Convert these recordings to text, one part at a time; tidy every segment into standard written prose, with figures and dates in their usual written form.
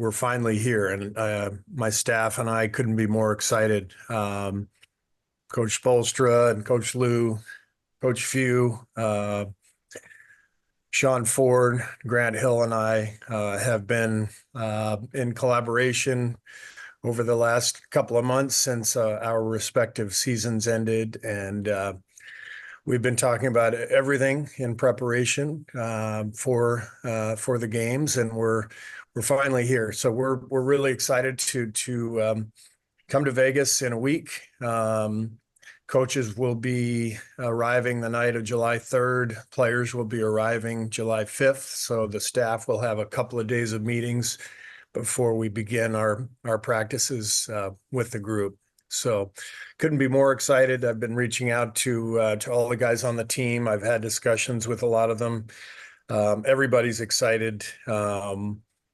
we're finally here, and my staff and I couldn't be more excited. Coach Spolstra and Coach Lou, Coach Few, Sean Ford, Grant Hill, and I have been in collaboration over the last couple of months since our respective seasons ended, and we've been talking about everything in preparation for the games, and we're finally here. So we're really excited to come to Vegas in a week. Coaches will be arriving the night of July 3rd. Players will be arriving July 5th. So the staff will have a couple of days of meetings before we begin our practices with the group. So couldn't be more excited. I've been reaching out to all the guys on the team. I've had discussions with a lot of them. Everybody's excited.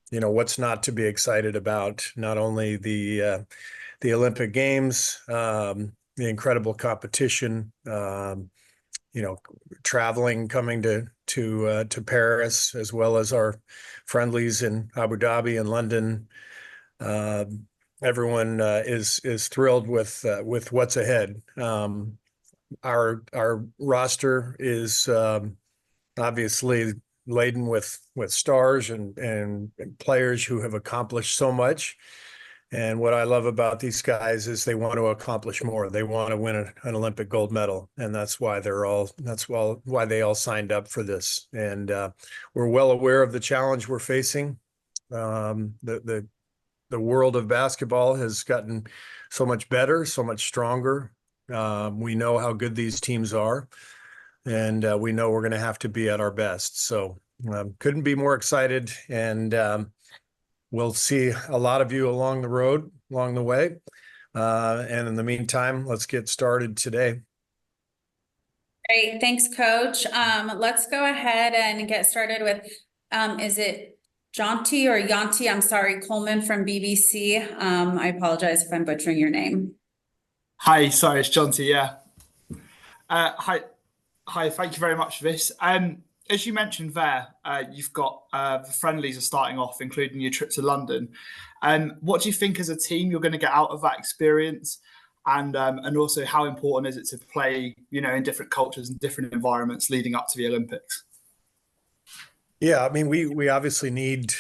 What's not to be excited about? Not only the Olympic Games, the incredible competition, traveling, coming to Paris, as well as our friendlies in Abu Dhabi and London. Everyone is thrilled with what's ahead. Our roster is obviously laden with stars and players who have accomplished so much. And what I love about these guys is they want to accomplish more. They want to win an Olympic gold medal, and that's why why they all signed up for this. And we're well aware of the challenge we're facing. The world of basketball has gotten so much better, so much stronger. We know how good these teams are, and we know we're going to have to be at our best. So couldn't be more excited, and we'll see a lot of you along the way. And in the meantime, let's get started today. Great. Thanks, Coach. Let's go ahead and get started with, is it Jonty or Yanti? I'm sorry, Coleman from BBC. I apologize if I'm butchering your name. Hi, sorry, it's Jonty, yeah. Hi, thank you very much for this. As you mentioned there, you've got the friendlies are starting off, including your trip to London. What do you think as a team you're going to get out of that experience? And also how important is it to play, in different cultures and different environments leading up to the Olympics? Yeah, I mean, we obviously need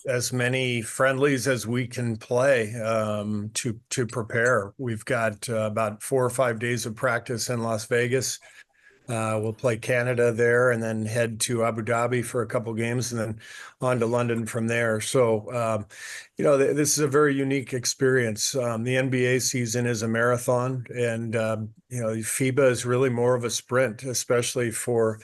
as many friendlies as we can play to prepare. We've got about 4 or 5 days of practice in Las Vegas. We'll play Canada there and then head to Abu Dhabi for a couple games and then on to London from there. So, this is a very unique experience. The NBA season is a marathon, and, FIBA is really more of a sprint, especially for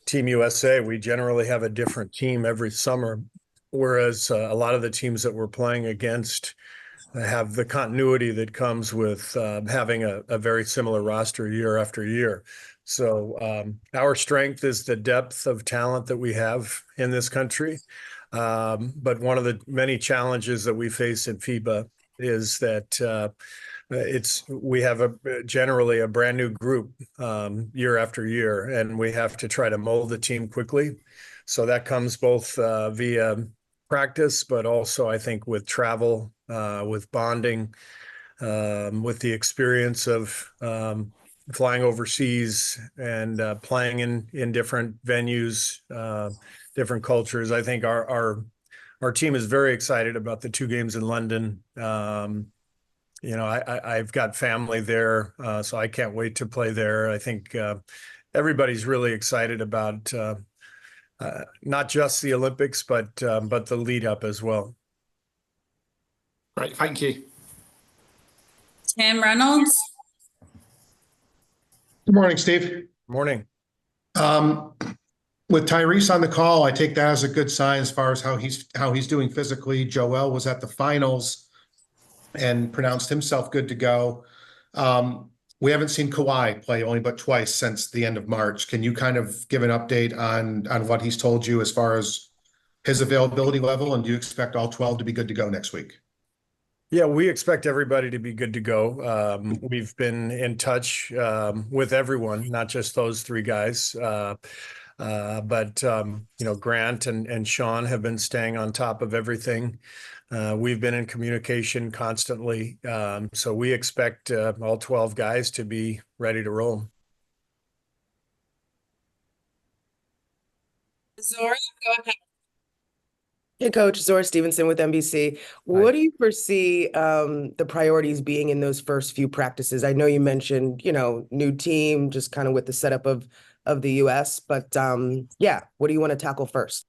Team USA. We generally have a different team every summer, whereas a lot of the teams that we're playing against have the continuity that comes with having a very similar roster year after year. So our strength is the depth of talent that we have in this country. But one of the many challenges that we face in FIBA is that we have generally a brand new group year after year, and we have to try to mold the team quickly. So that comes both via practice, but also I think with travel, with bonding, with the experience of flying overseas and playing in different venues, different cultures. I think our team is very excited about the 2 games in London. I've got family there, so I can't wait to play there. I think everybody's really excited about not just the Olympics, but the lead up as well. Great, thank you. Tim Reynolds. Good morning, Steve. Morning. With Tyrese on the call, I take that as a good sign as far as how he's doing physically. Joel was at the finals and pronounced himself good to go. We haven't seen Kawhi play only but twice since the end of March. Can you kind of give an update on what he's told you as far as his availability level, and do you expect all 12 to be good to go next week? Yeah, we expect everybody to be good to go. We've been in touch with everyone, not just those 3 guys. But Grant and Sean have been staying on top of everything. We've been in communication constantly. So we expect all 12 guys to be ready to roll. Zora, go ahead. Hey, Coach, Zora Stevenson with NBC. What do you foresee the priorities being in those first few practices? I know you mentioned, new team, just kind of with the setup of the US, but yeah, what do you want to tackle first?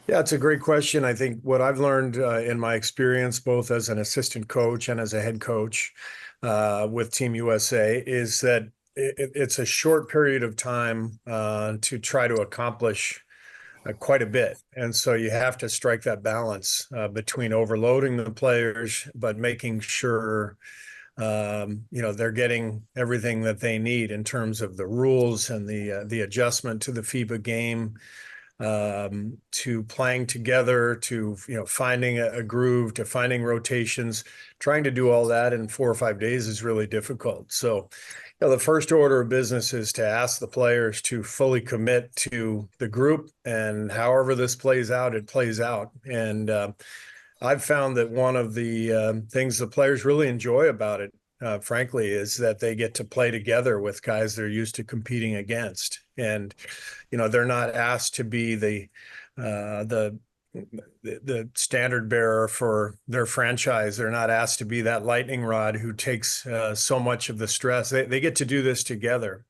Yeah, it's a great question. I think what I've learned in my experience, both as an assistant coach and as a head coach with Team USA, is that it's a short period of time to try to accomplish quite a bit. And so you have to strike that balance between overloading the players, but making sure, they're getting everything that they need in terms of the rules and the adjustment to the FIBA game, to playing together, to, finding a groove, to finding rotations. Trying to do all that in 4 or 5 days is really difficult. So, the first order of business is to ask the players to fully commit to the group, and however this plays out, it plays out. And I've found that one of the things the players really enjoy about it, frankly, is that they get to play together with guys they're used to competing against. And, they're not asked to be the standard bearer for their franchise. They're not asked to be that lightning rod who takes so much of the stress. They get to do this together.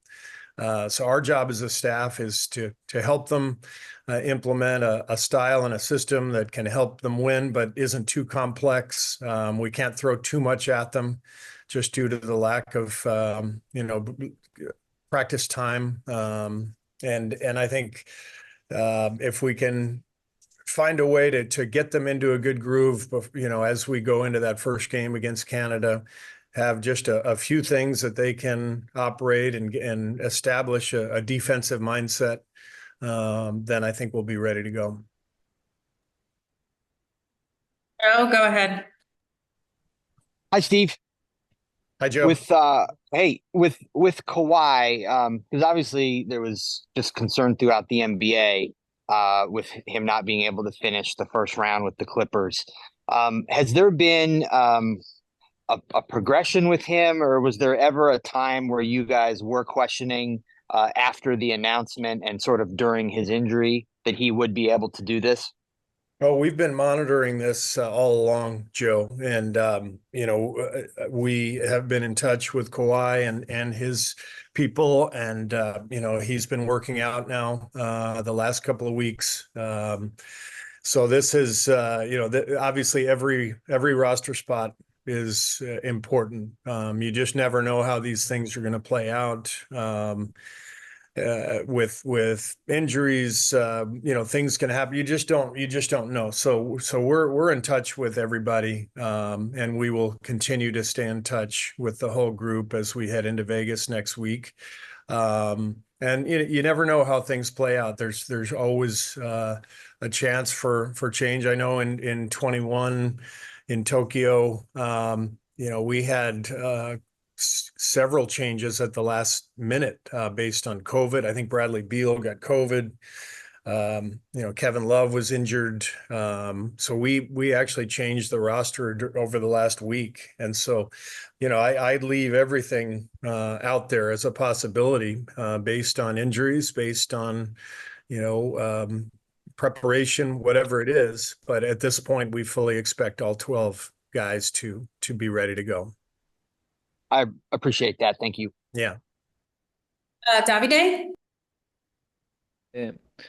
So our job as a staff is to help them implement a style and a system that can help them win, but isn't too complex. We can't throw too much at them just due to the lack of, practice time. And I think if we can find a way to get them into a good groove, as we go into that first game against Canada, have just a few things that they can operate and establish a defensive mindset, then I think we'll be ready to go. Oh, go ahead. Hi, Steve. Hi, Joe. With Kawhi, because obviously there was just concern throughout the NBA with him not being able to finish the first round with the Clippers. Has there been a progression with him, or was there ever a time where you guys were questioning after the announcement and sort of during his injury that he would be able to do this? Oh, we've been monitoring this all along, Joe, and we have been in touch with Kawhi and his people, and he's been working out now the last couple of weeks. So this is obviously every roster spot is important. You just never know how these things are going to play out. With injuries, things can happen. You just don't know. So we're in touch with everybody, and we will continue to stay in touch with the whole group as we head into Vegas next week. And you never know how things play out. There's always a chance for change. I know in 21 in Tokyo, we had several changes at the last minute based on COVID. I think Bradley Beal got COVID. Kevin Love was injured. So we actually changed the roster over the last week. And so, I'd leave everything out there as a possibility based on injuries, based on, preparation, whatever it is. But at this point, we fully expect all 12 guys to be ready to go. I appreciate that. Thank you. Yeah. Davide?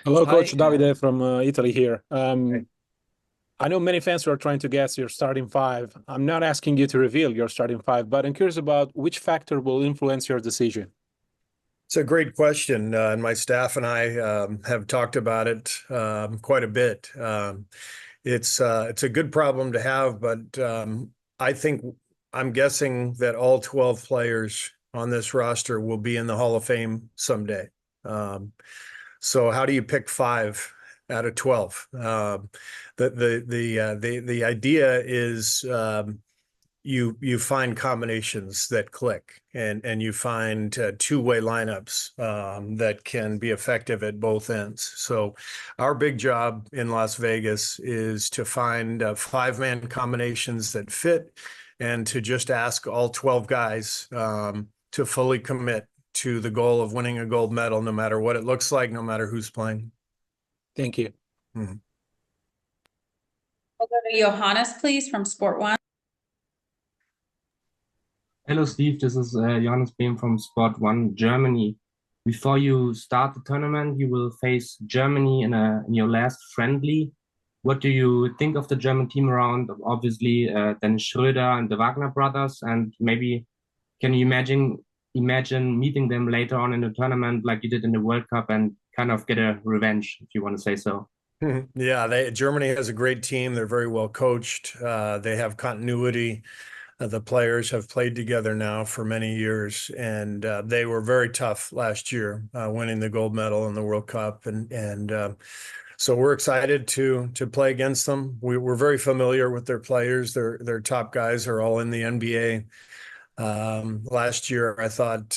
Hello, Hi. Coach Davide from Italy here. I know many fans are trying to guess your starting five. I'm not asking you to reveal your starting five, but I'm curious about which factor will influence your decision. It's a great question, and my staff and I have talked about it quite a bit. It's a good problem to have, but I'm guessing that all 12 players on this roster will be in the Hall of Fame someday. So how do you pick 5 out of 12? The idea is you find combinations that click, and you find two-way lineups that can be effective at both ends. So our big job in Las Vegas is to find five-man combinations that fit, and to just ask all 12 guys to fully commit to the goal of winning a gold medal, no matter what it looks like, no matter who's playing. Thank you. Mhm. We'll go to Johannes, please, from Sport One. Hello, Steve. This is Johannes Behm from Sport One Germany. Before you start the tournament, you will face Germany in your last friendly. What do you think of the German team around? Obviously, Dennis Schröder and the Wagner brothers, and maybe can you imagine meeting them later on in the tournament like you did in the World Cup and kind of get a revenge, if you want to say so? Yeah, Germany has a great team. They're very well coached. They have continuity. The players have played together now for many years, and they were very tough last year, winning the gold medal in the World Cup, and so we're excited to play against them. We're very familiar with their players. Their top guys are all in the NBA. Last year, I thought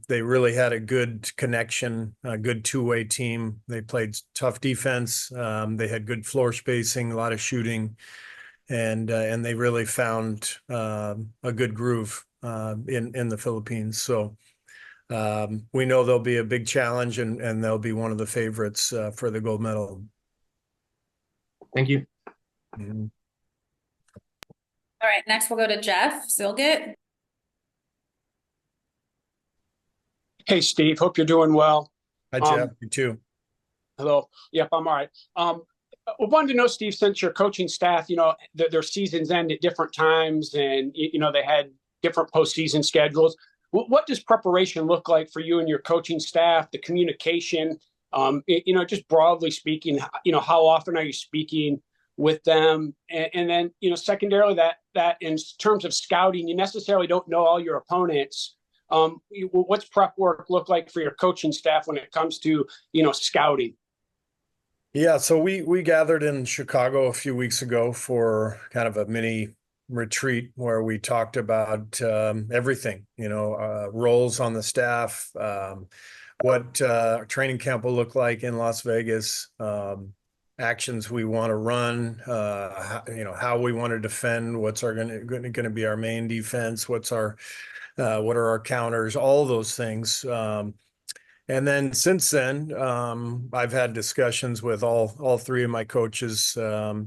they really had a good connection, a good two-way team. They played tough defense. They had good floor spacing, a lot of shooting, and they really found a good groove in the Philippines. So we know they'll be a big challenge, and they'll be one of the favorites for the gold medal. Thank you. Mhm. All right, next we'll go to Jeff Zilgit. Hey, Steve, hope you're doing well. Hi, Jeff. You too. Hello. Yep, I'm all right. I wanted to know, Steve, since your coaching staff, their seasons end at different times, and they had different postseason schedules. What does preparation look like for you and your coaching staff? The communication, just broadly speaking, how often are you speaking with them? And then, secondarily, that in terms of scouting, you necessarily don't know all your opponents. What's prep work look like for your coaching staff when it comes to, scouting? Yeah, so we gathered in Chicago a few weeks ago for kind of a mini retreat where we talked about everything, roles on the staff, what training camp will look like in Las Vegas, actions we want to run, how we want to defend, what's going to be our main defense, what are our counters, all those things. And then since then, I've had discussions with all three of my coaches,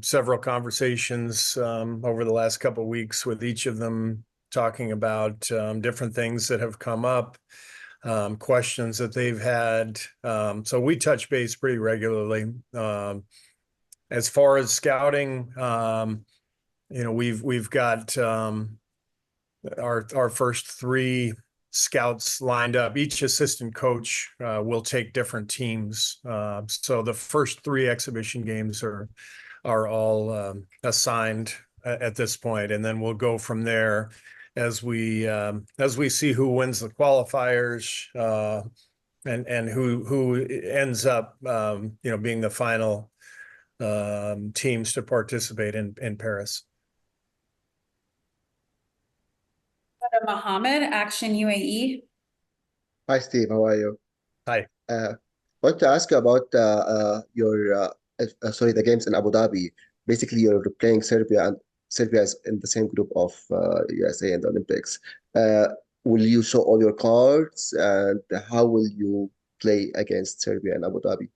several conversations over the last couple of weeks with each of them, talking about different things that have come up, questions that they've had. So we touch base pretty regularly. As far as scouting, we've got our first three scouts lined up. Each assistant coach will take different teams. So the first three exhibition games are all assigned at this point, and then we'll go from there as we see who wins the qualifiers and who ends up being the final teams to participate in Paris. Mohammed, Action UAE. Hi, Steve. How are you? Hi. Want to ask you about the games in Abu Dhabi. Basically, you're playing Serbia, and Serbia is in the same group of USA in the Olympics. Will you show all your cards, and how will you play against Serbia in Abu Dhabi?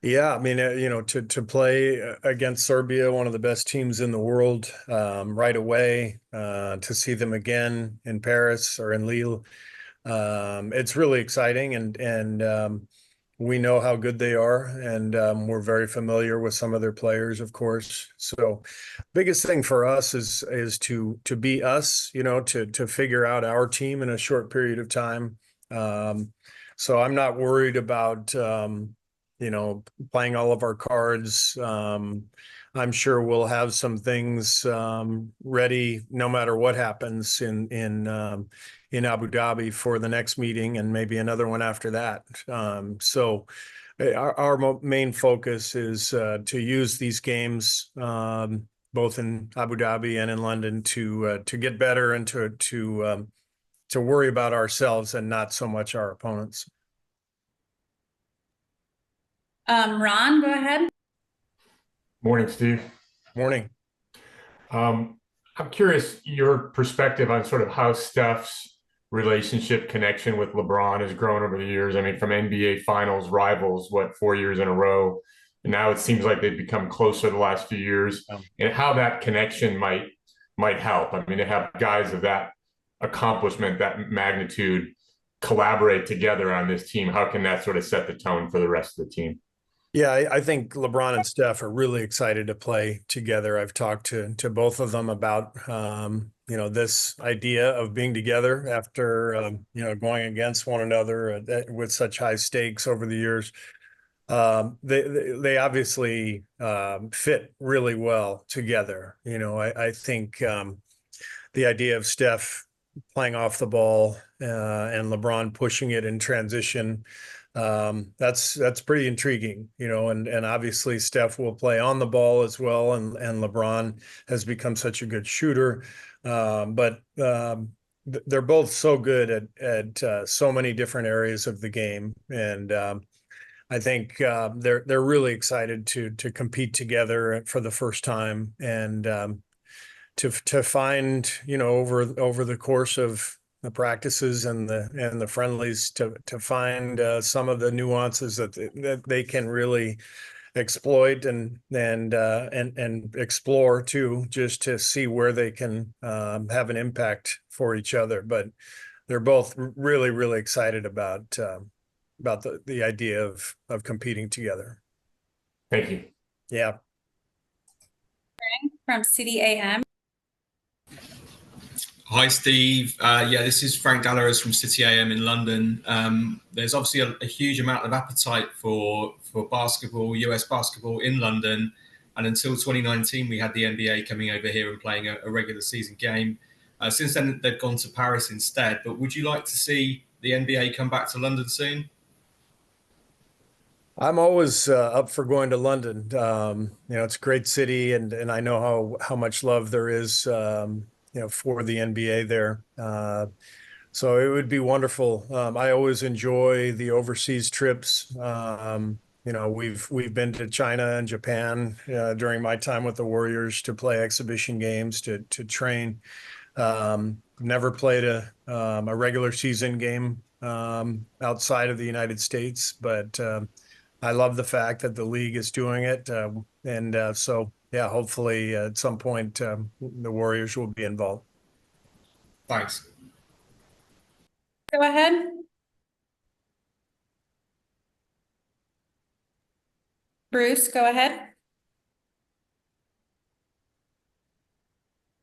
Yeah, I mean, to play against Serbia, one of the best teams in the world, right away, to see them again in Paris or in Lille, it's really exciting, and we know how good they are, and we're very familiar with some of their players, of course. So, biggest thing for us is to be us, to figure out our team in a short period of time. So I'm not worried about playing all of our cards. I'm sure we'll have some things ready no matter what happens in Abu Dhabi for the next meeting, and maybe another one after that. So our main focus is to use these games both in Abu Dhabi and in London to get better and to worry about ourselves and not so much our opponents. Ron, go ahead. Morning, Steve. Morning. I'm curious your perspective on sort of how Steph's relationship connection with LeBron has grown over the years. I mean, from NBA Finals rivals, 4 years in a row, and now it seems like they've become closer the last few years, and how that connection might help. I mean, to have guys of that accomplishment, that magnitude, collaborate together on this team, how can that sort of set the tone for the rest of the team? Yeah, I think LeBron and Steph are really excited to play together. I've talked to both of them about this idea of being together after going against one another with such high stakes over the years. They obviously fit really well together. I think the idea of Steph playing off the ball and LeBron pushing it in transition, that's pretty intriguing, and obviously Steph will play on the ball as well, and LeBron has become such a good shooter, but they're both so good at so many different areas of the game, and I think they're really excited to compete together for the first time, and to find over the course of the practices and the friendlies to find some of the nuances that they can really exploit and explore too, just to see where they can have an impact for each other. But they're both really, really excited about the idea of competing together. Thank you. Yeah. From City AM. Hi, Steve. This is Frank Dallaros from City AM in London. There's obviously a huge amount of appetite for basketball, US basketball in London. And until 2019, we had the NBA coming over here and playing a regular season game. Since then, they've gone to Paris instead. But would you like to see the NBA come back to London soon? I'm always up for going to London. It's a great city, and I know how much love there is for the NBA there. So it would be wonderful. I always enjoy the overseas trips. We've been to China and Japan during my time with the Warriors to play exhibition games, to train. Never played a regular season game outside of the United States, but I love the fact that the league is doing it. So yeah, hopefully at some point the Warriors will be involved. Thanks. Go ahead. Bruce, go ahead.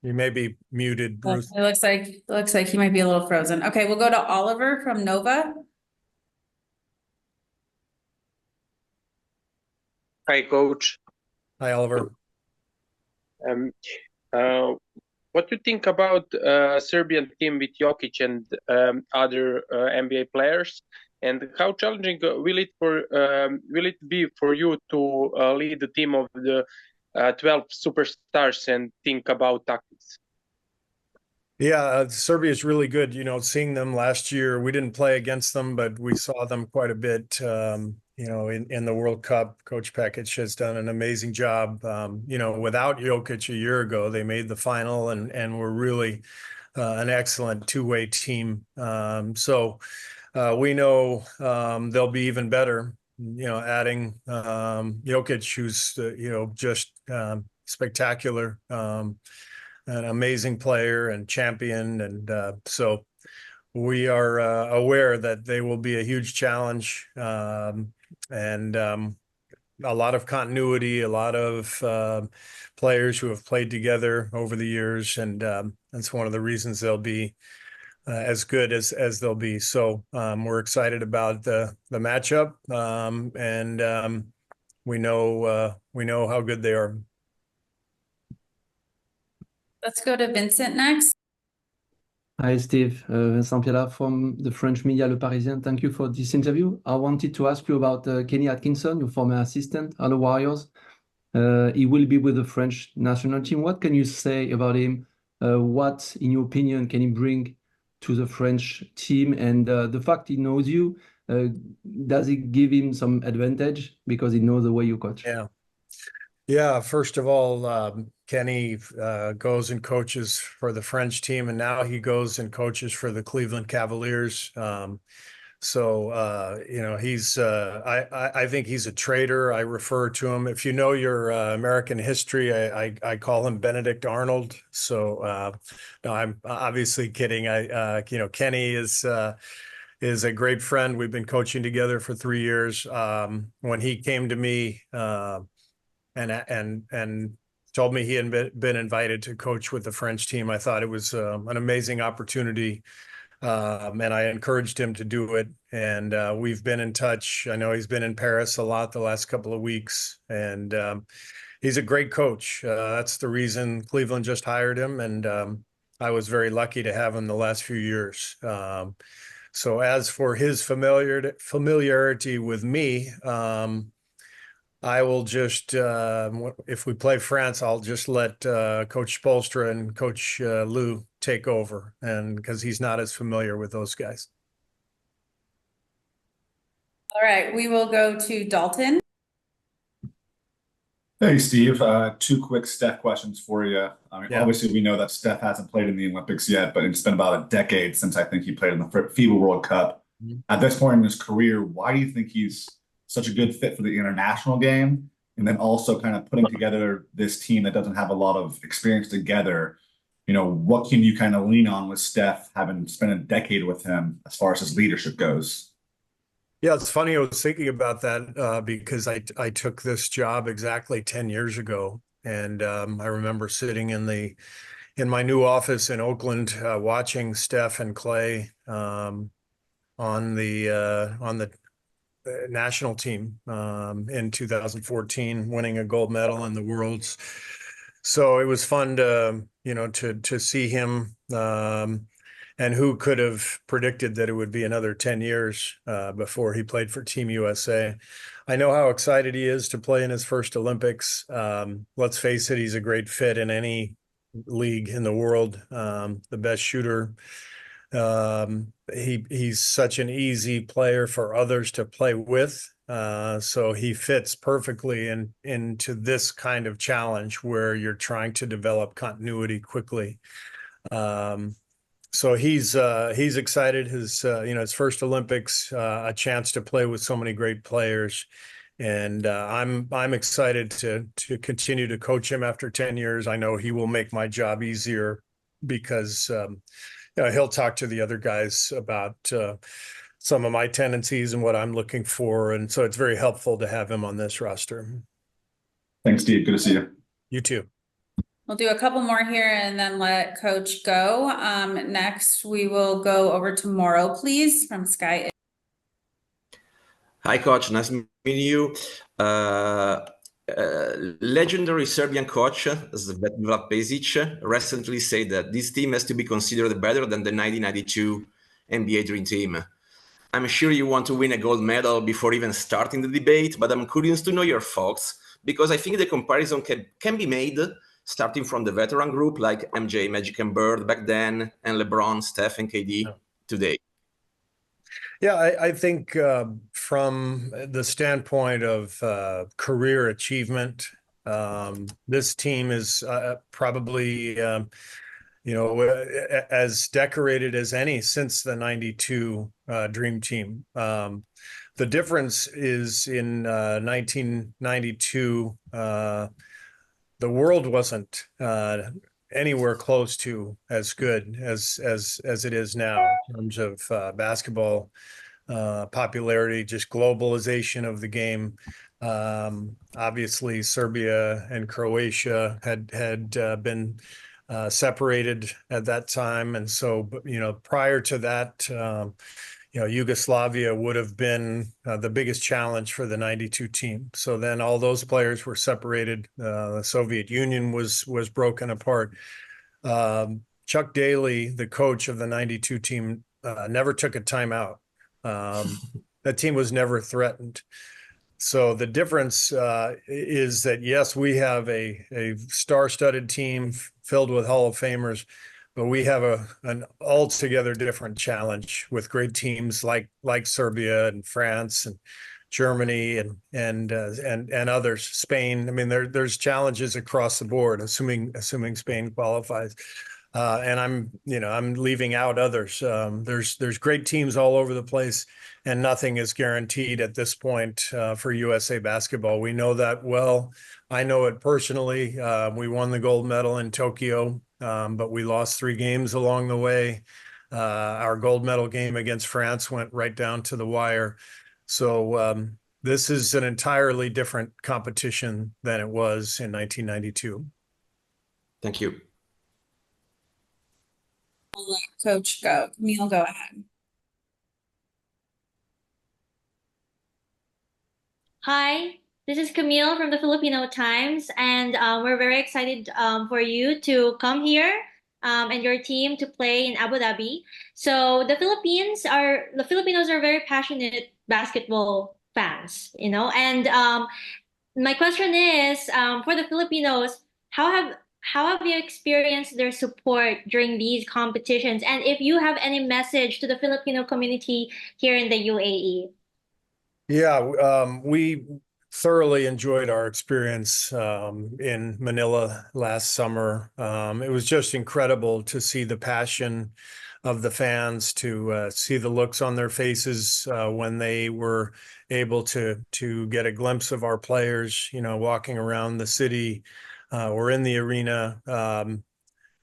You may be muted, Bruce. It looks like he might be a little frozen. Okay, we'll go to Oliver from Nova. Hi, Coach. Hi, Oliver. What do you think about Serbian team with Jokic and other NBA players? And how challenging will it be for you to lead the team of the 12 superstars and think about tactics? Yeah, Serbia is really good. Seeing them last year, we didn't play against them, but we saw them quite a bit. In the World Cup. Coach Pekic has done an amazing job. Without Jokic a year ago, they made the final and were really an excellent two-way team. So we know they'll be even better. Adding Jokic, who's just spectacular, an amazing player and champion, and so we are aware that they will be a huge challenge, and a lot of continuity, a lot of players who have played together over the years, and that's one of the reasons they'll be as good as they'll be. So we're excited about the matchup, and we know how good they are. Let's go to Vincent next. Hi, Steve. Vincent Piala from the French media Le Parisien. Thank you for this interview. I wanted to ask you about Kenny Atkinson, your former assistant at the Warriors. He will be with the French national team. What can you say about him? What, in your opinion, can he bring to the French team? And the fact he knows you, does it give him some advantage because he knows the way you coach? Yeah. Yeah, first of all, Kenny goes and coaches for the French team, and now he goes and coaches for the Cleveland Cavaliers. I think he's a traitor. I refer to him. If you know your American history, I call him Benedict Arnold. So no, I'm obviously kidding. Kenny is a great friend. We've been coaching together for 3 years. When he came to me and told me he had been invited to coach with the French team, I thought it was an amazing opportunity. And I encouraged him to do it. And we've been in touch. I know he's been in Paris a lot the last couple of weeks. And he's a great coach. That's the reason Cleveland just hired him. And I was very lucky to have him the last few years. So as for his familiarity with me, I will just, if we play France, I'll just let Coach Spoelstra and Coach Lou take over, and because he's not as familiar with those guys. All right, we will go to Dalton. Hey, Steve. Two quick Steph questions for you. I mean, Yeah. obviously, we know that Steph hasn't played in the Olympics yet, but it's been about a decade since I think he played in the FIBA World Cup. Mhm. At this point in his career, why do you think he's such a good fit for the international game? And then also kind of putting together this team that doesn't have a lot of experience together. You know, what can you kind of lean on with Steph, having spent a decade with him as far as his leadership goes? Yeah, it's funny. I was thinking about that because I took this job exactly 10 years ago, and I remember sitting in my new office in Oakland, watching Steph and Clay on the national team in 2014, winning a gold medal in the Worlds. So it was fun to see him. And who could have predicted that it would be another 10 years before he played for Team USA? I know how excited he is to play in his first Olympics. Let's face it, he's a great fit in any league in the world. The best shooter. He's such an easy player for others to play with. So he fits perfectly into this kind of challenge where you're trying to develop continuity quickly. So he's excited. His first Olympics, a chance to play with so many great players, and I'm excited to continue to coach him after 10 years. I know he will make my job easier because he'll talk to the other guys about some of my tendencies and what I'm looking for, and so it's very helpful to have him on this roster. Thanks, Steve. Good to see you. You too. We'll do a couple more here and then let Coach go. Next, we will go over to Morrow, please, from Sky. Hi, Coach. Nice meeting you. Legendary Serbian coach Svetozar Pešić recently said that this team has to be considered better than the 1992 NBA Dream Team. I'm sure you want to win a gold medal before even starting the debate, but I'm curious to know your thoughts because I think the comparison can be made starting from the veteran group like MJ, Magic and Bird back then, and LeBron, Steph, and KD today. Yeah, I think from the standpoint of career achievement, this team is probably as decorated as any since the 92 Dream Team. The difference is in 1992, the world wasn't anywhere close to as good as it is now in terms of basketball popularity, just globalization of the game. Obviously, Serbia and Croatia had been separated at that time, and so prior to that, Yugoslavia would have been the biggest challenge for the 92 team. So then all those players were separated. The Soviet Union was broken apart. Chuck Daly, the coach of the 92 team, never took a timeout. That team was never threatened. So the difference is that, yes, we have a star-studded team filled with Hall of Famers, but we have an altogether different challenge with great teams like Serbia and France and Germany and others, Spain. I mean, there's challenges across the board, assuming Spain qualifies. And I'm leaving out others. There's great teams all over the place, and nothing is guaranteed at this point for USA basketball. We know that well. I know it personally. We won the gold medal in Tokyo, but we lost 3 games along the way. Our gold medal game against France went right down to the wire. So this is an entirely different competition than it was in 1992. Thank you. I'll let Coach go. Camille, go ahead. Hi, this is Camille from the Filipino Times, and we're very excited for you to come here and your team to play in Abu Dhabi. So the Filipinos are very passionate basketball fans, you know, and my question is for the Filipinos, how have you experienced their support during these competitions? And if you have any message to the Filipino community here in the UAE? Yeah, we thoroughly enjoyed our experience in Manila last summer. It was just incredible to see the passion of the fans, to see the looks on their faces when they were able to get a glimpse of our players, you know, walking around the city or in the arena.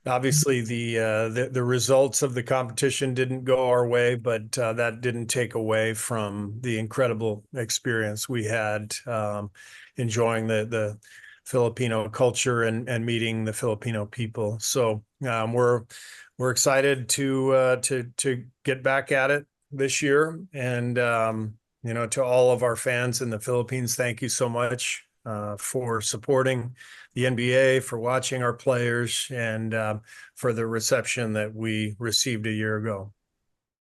Obviously, the results of the competition didn't go our way, but that didn't take away from the incredible experience we had enjoying the Filipino culture and meeting the Filipino people. So we're excited to get back at it this year. And you know, to all of our fans in the Philippines, thank you so much for supporting the NBA, for watching our players, and for the reception that we received a year ago.